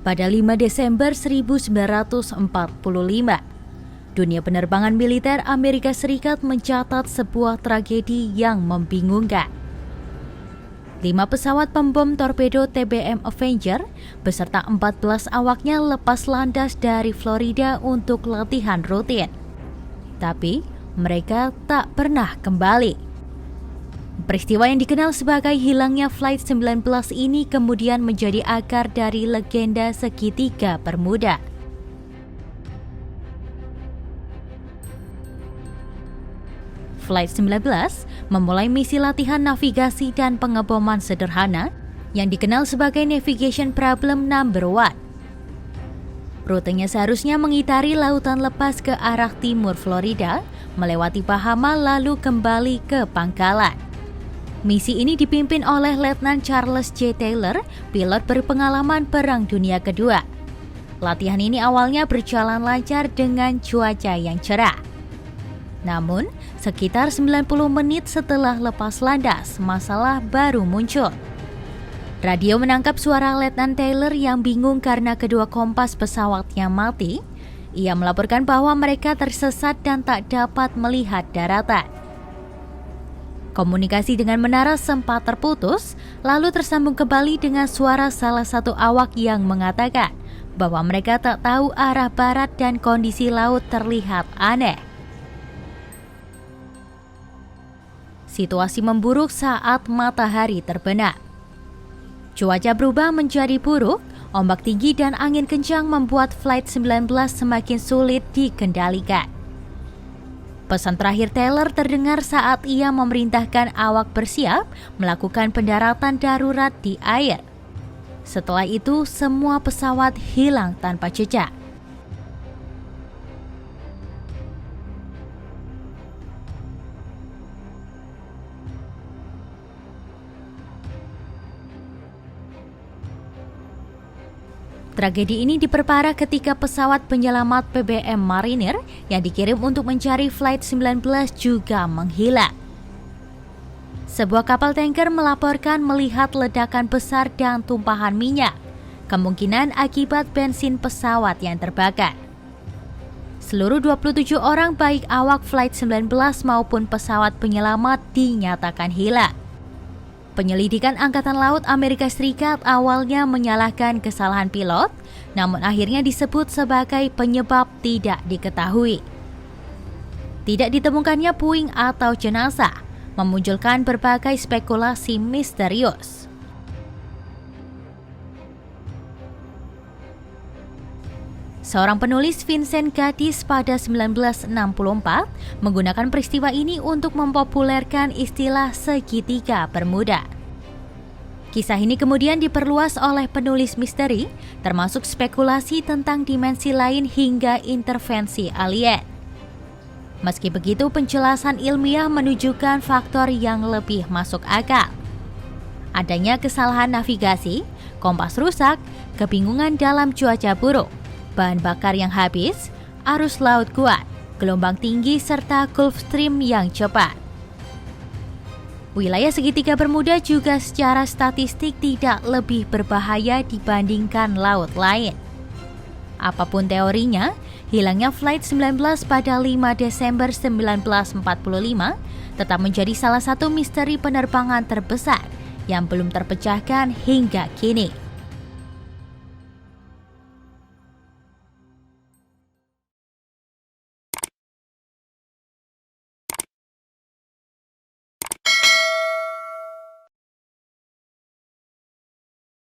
Pada 5 Desember 1945, dunia penerbangan militer Amerika Serikat mencatat sebuah tragedi yang membingungkan. 5 pesawat pembom torpedo TBM Avenger beserta 14 awaknya lepas landas dari Florida untuk latihan rutin. Tapi mereka tak pernah kembali. Peristiwa yang dikenal sebagai hilangnya Flight 19 ini kemudian menjadi akar dari legenda segitiga Bermuda. Flight 19 memulai misi latihan navigasi dan pengeboman sederhana yang dikenal sebagai Navigation Problem Number 1. Rutenya seharusnya mengitari lautan lepas ke arah timur Florida, melewati Bahama lalu kembali ke pangkalan. Misi ini dipimpin oleh Letnan Charles J. Taylor, pilot berpengalaman Perang Dunia Kedua. Latihan ini awalnya berjalan lancar dengan cuaca yang cerah. Namun, sekitar 90 menit setelah lepas landas, masalah baru muncul. Radio menangkap suara Letnan Taylor yang bingung karena kedua kompas pesawatnya mati. Ia melaporkan bahwa mereka tersesat dan tak dapat melihat daratan. Komunikasi dengan menara sempat terputus, lalu tersambung kembali dengan suara salah satu awak yang mengatakan bahwa mereka tak tahu arah barat dan kondisi laut terlihat aneh. Situasi memburuk saat matahari terbenam. Cuaca berubah menjadi buruk, ombak tinggi dan angin kencang membuat Flight 19 semakin sulit dikendalikan. Pesan terakhir Taylor terdengar saat ia memerintahkan awak bersiap melakukan pendaratan darurat di air. Setelah itu, semua pesawat hilang tanpa jejak. Tragedi ini diperparah ketika pesawat penyelamat PBM Mariner yang dikirim untuk mencari Flight 19 juga menghilang. Sebuah kapal tanker melaporkan melihat ledakan besar dan tumpahan minyak, kemungkinan akibat bensin pesawat yang terbakar. Seluruh 27 orang baik awak Flight 19 maupun pesawat penyelamat dinyatakan hilang. Penyelidikan Angkatan Laut Amerika Serikat awalnya menyalahkan kesalahan pilot, namun akhirnya disebut sebagai penyebab tidak diketahui. Tidak ditemukannya puing atau jenazah, memunculkan berbagai spekulasi misterius. Seorang penulis Vincent Gaddis pada 1964 menggunakan peristiwa ini untuk mempopulerkan istilah segitiga Bermuda. Kisah ini kemudian diperluas oleh penulis misteri, termasuk spekulasi tentang dimensi lain hingga intervensi alien. Meski begitu, penjelasan ilmiah menunjukkan faktor yang lebih masuk akal. Adanya kesalahan navigasi, kompas rusak, kebingungan dalam cuaca buruk, bahan bakar yang habis, arus laut kuat, gelombang tinggi, serta Gulf Stream yang cepat. Wilayah segitiga Bermuda juga secara statistik tidak lebih berbahaya dibandingkan laut lain. Apapun teorinya, hilangnya Flight 19 pada 5 Desember 1945 tetap menjadi salah satu misteri penerbangan terbesar yang belum terpecahkan hingga kini.